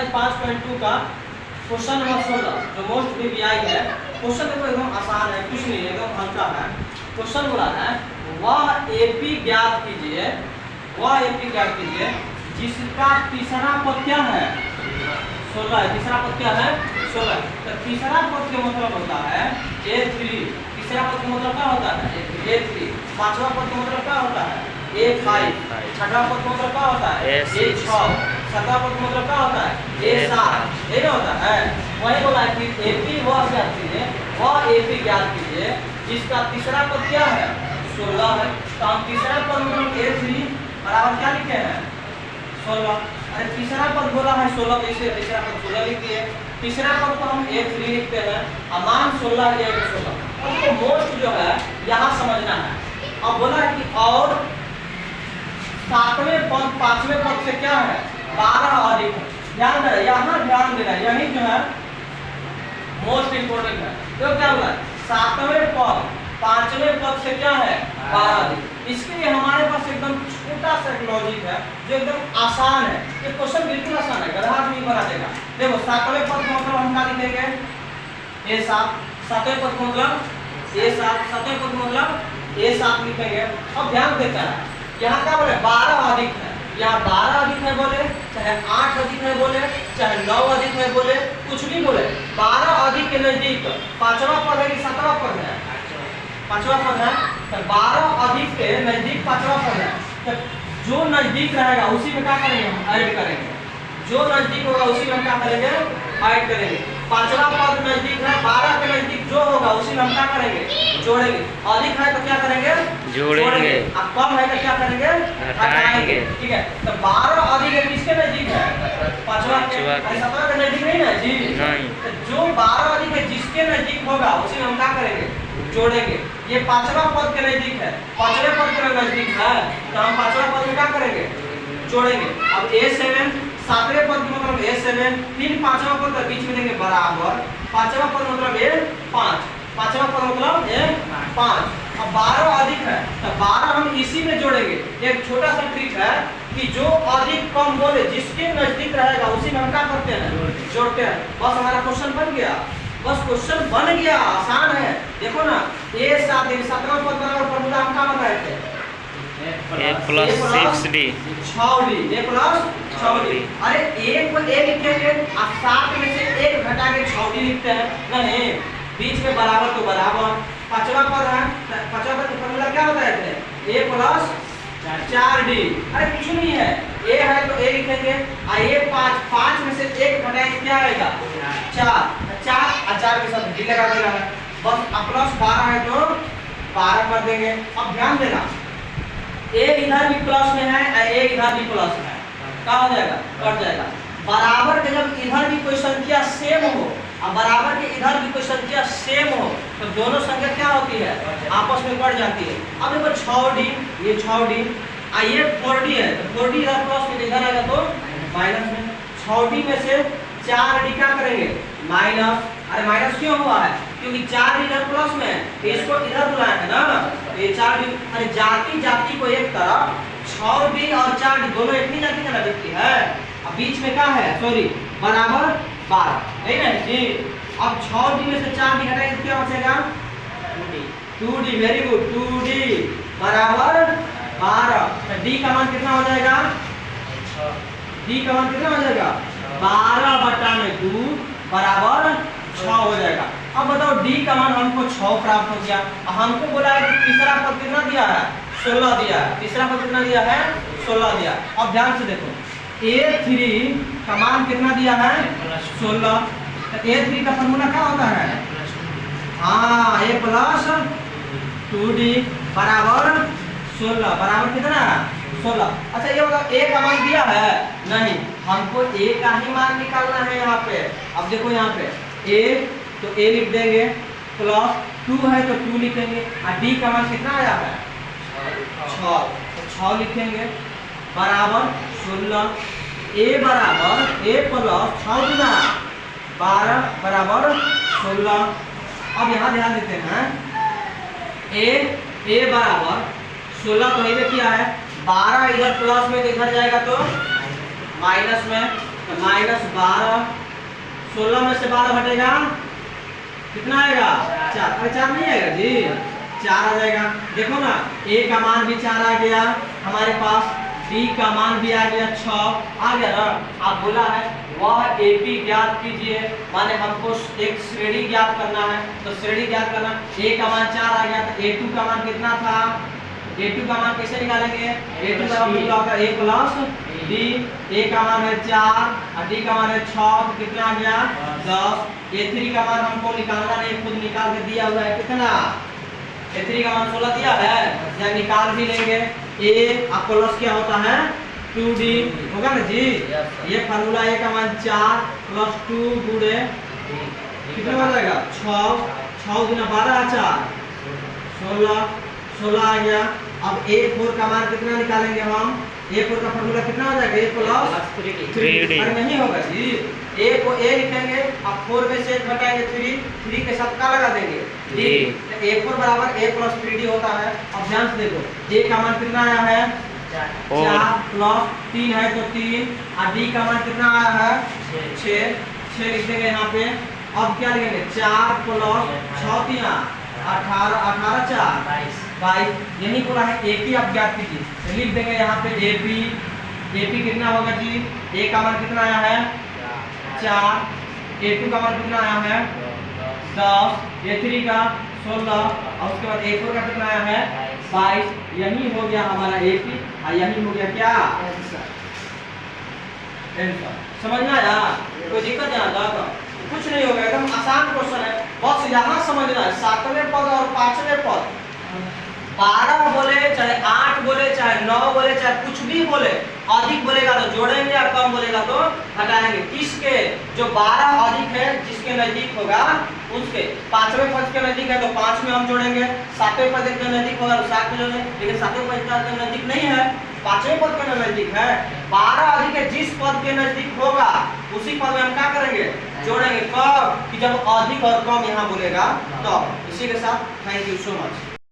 Exercise 5.2 का question number 16 जो most BBI है। क्वेश्चन देखो एकदम आसान है, कुछ नहीं एकदम हल्का है। क्वेश्चन बोला है वह एपी ज्ञात कीजिए, वह एपी ज्ञात कीजिए जिसका तीसरा पद क्या है 16 है। तीसरा पद क्या है 16। तो तीसरा पद का मतलब होता है A3। तीसरा पद का मतलब क्या होता है A3। पांचवा पद का मतलब क्या होता है A5। छठा पद का मतलब क्या होता है A6। सातवां पद का मतलब क्या होता है A7। ये होता है। वही बोला है कि एपी वह ज्ञात कीजिए, वह एपी ज्ञात कीजिए जिसका तीसरा पद क्या है 16 है। तो हम तीसरा पद मतलब A3 बराबर क्या लिखे हैं 16। अरे तीसरा पद बोला है 16, तो इसे तीसरा पद 16 लिख दिए। तीसरा पद को हम A3 लिखते हैं, मान 16 लिया 16। तो मोस्ट जो है यहाँ समझना है। अब बोला है कि और सातवें पद पांचवें पद से क्या है 12 अधिक है। ध्यान देना, यहाँ ध्यान देना, यही जो है मोस्ट इंपोर्टेंट है। तो क्या बोला सातवें पद पांचवें पद से क्या है 12 अधिक। इसके लिए हमारे पास एकदम छोटा सा लॉजिक है जो एकदम आसान है। ये क्वेश्चन बिल्कुल आसान है, गधा नहीं बना देगा। देखो सातवें पद का मतलब हम क्या लिखेंगे A7। सातवें पद का मतलब A7। सातवें पद का मतलब A7 लिखेंगे। अब ध्यान देता है यहाँ क्या बोले 12 अधिक है। यहाँ 12 अधिक है बोले, चाहे 8 अधिक है बोले, चाहे 9 अधिक है बोले, कुछ भी बोले 12 अधिक के नजदीक पांचवा पद है कि सातवां पद है पांचवा पद है। तो 12 अधिक के नजदीक पांचवा पद है। तो जो नजदीक रहेगा उसी में क्या करेंगे हम ऐड करेंगे। जो नजदीक होगा उसी में हम क्या करेंगे ऐड करेंगे। पांचवा पद नजदीक है, 12 के नजदीक जो होगा उसी में हम क्या करेंगे जोड़ेंगे। अधिक है तो क्या करेंगे जोड़ेंगे। अब कम है तो क्या करेंगे हटाएंगे। ठीक है, तो 12 अधिक है किसके नजदीक है पांचवा के, सातवां के नजदीक नहीं है जी नहीं। तो जो 12 अधिक है जिसके नजदीक होगा उसी में हम क्या करेंगे जोड़ेंगे। ये पांचवा पद के नजदीक है, पांचवें पद के नजदीक है, तो हम पांचवा पद में क्या करेंगे जोड़ेंगे। अब A7 सातवें पद का मतलब A7, फिर पांचवा पद का बीच में देंगे बराबर, पांचवा पद मतलब A5, पांचवा पद मतलब A5। अब 12 अधिक है तो 12 हम इसी में जोड़ेंगे। एक छोटा सा ट्रिक है कि जो अधिक कम बोले जिसके नजदीक रहेगा उसी में हम क्या करते हैं जोड़ते हैं। बस हमारा क्वेश्चन बन गया, बस क्वेश्चन बन गया, आसान है। देखो ना A7 सातवां पद बराबर फॉर्मूला हम क्या बताए थे A plus 6D 6D A plus 6D। अरे एक को A लिखेंगे और 7 में से 1 घटा के 6D लिखते हैं नहीं, बीच में बराबर तो बराबर। पांचवा पद है, पांचवा पद का फॉर्मूला क्या बताए थे A प्लस 4D। अरे कुछ नहीं है, A है तो A लिखेंगे और ये 5 में से 1 घटाएंगे क्या आएगा 4 और 4 के साथ D लगा देना है। बस प्लस 12 है तो 12 कर देंगे। अब ध्यान देना A इधर भी प्लस में है और A इधर भी प्लस में है, क्या हो जाएगा कट जाएगा। बराबर के जब इधर भी कोई संख्या सेम हो और बराबर के इधर भी कोई संख्या सेम हो तो दोनों संख्या क्या होती है आपस में कट जाती है। अब देखो 6D ये 6D और ये 4D है, तो 4D इधर प्लस में इधर आएगा तो माइनस में। 6D में से 4D क्या करेंगे माइनस। अरे माइनस क्यों हुआ है क्योंकि 4 इधर प्लस में है, इसको इधर बुलाया है ना, ये 4D। अरे जाति जाति को एक तरफ 6D और 4D दोनों एक ही जाति का ना व्यक्ति है। अब बीच में क्या है सॉरी बराबर 12 है ना जी। अब 6D में से 4D हटाएंगे तो क्या बचेगा 2D। वेरी गुड 2D बराबर 12। तो D का मान कितना हो जाएगा D का मान कितना हो जाएगा 12/2 बराबर 6 हो जाएगा। अब बताओ D का मान हमको 6 प्राप्त हो गया। हमको बोला है कि तीसरा पद कितना दिया है 16 दिया है। तीसरा पद कितना दिया है 16 दिया। अब ध्यान से देखो A3 का मान कितना दिया है 16। तो A3 का फॉर्मूला क्या होता है हाँ A प्लस 2D बराबर 16 बराबर कितना 16। अच्छा ये होगा A का मान दिया है नहीं, हमको A का ही मान निकालना है यहाँ पे। अब देखो यहाँ पे A तो A लिख देंगे प्लस 2 है तो 2 लिखेंगे और D का मान कितना आया है 6 तो 6 लिखेंगे बराबर 16। A बराबर A प्लस 6 गुना 12 बराबर 16। अब यहाँ ध्यान देते हैं A बराबर 16 तो ये किया है 12 इधर प्लस में तो इधर जाएगा तो माइनस में, तो -12, 16 में से 12 हटेगा कितना आएगा 4। अरे 4 नहीं आएगा जी, 4 आ जाएगा। देखो ना a का मान भी 4 आ गया हमारे पास, d का मान भी आ गया 6 आ गया ना। आप बोला है वह AP ज्ञात कीजिए, माने हमको एक श्रेणी ज्ञात करना है, तो श्रेणी ज्ञात करना, a का मान 4 आ गया तो a2 का मान कितना था, a2 का मान कैसे निकालेंगे, a2 का मान होगा a प्लस d, a का मान है 4 और d का मान है 6, तो कितना आ गया 10। a3 का मान हमको निकालना नहीं, खुद निकाल के दिया हुआ है कितना, a3 का मान 16 दिया है, या निकाल भी लेंगे। a और प्लस क्या होता है 2d होगा ना जी, ये फार्मूला a का मान 4 प्लस 2 गुणे कितना हो जाएगा 6, 6 गुना 12 4 16, 16 आ गया। अब a4 का मान कितना निकालेंगे हम, a4 का फार्मूला कितना हो जाएगा a प्लस 3d। अरे नहीं होगा जी, a को a लिखेंगे, अब 4 में से 1 घटाएंगे 3 के साथ क्या लगा देंगे d, तो a4 बराबर a प्लस 3d होता है। अब ध्यान से देखो a का मान कितना आया है 4 प्लस 3 है तो 3, और d का मान कितना आया है 6 लिख देंगे यहाँ पे। अब क्या लिखेंगे 4 प्लस 6 3 18 18 4 22, यही बोला है AP आप ज्ञात कीजिए, तो लिख देंगे यहाँ पे AP कितना होगा जी, a का मान कितना आया है 4, a2 का मान कितना आया है 10, a3 का 16 और उसके बाद a4 का कितना आया है 22। यही हो गया हमारा AP और यही हो गया क्या आंसर। समझ में आया, कोई दिक्कत यहाँ था कुछ नहीं होगा, एकदम आसान क्वेश्चन है, बस यहाँ समझना है 7वें पद और 5वें पद, 12 बोले चाहे 8 बोले चाहे 9 बोले चाहे कुछ भी बोले, अधिक बोलेगा तो जोड़ेंगे और कम बोलेगा तो हटाएंगे। किसके, जो 12 अधिक है जिसके नजदीक होगा उसके, 5वें पद के नजदीक है तो 5 में हम जोड़ेंगे, 7वें पद के नजदीक होगा तो 7 में जोड़ेंगे, लेकिन 7वें पद के नजदीक नहीं है, 5वें पद के नजदीक है। 12 अधिक है जिस पद के नजदीक होगा उसी पद में हम क्या करेंगे जोड़ेंगे, कब कि जब अधिक और कम यहाँ बोलेगा तो। इसी के साथ थैंक यू सो मच।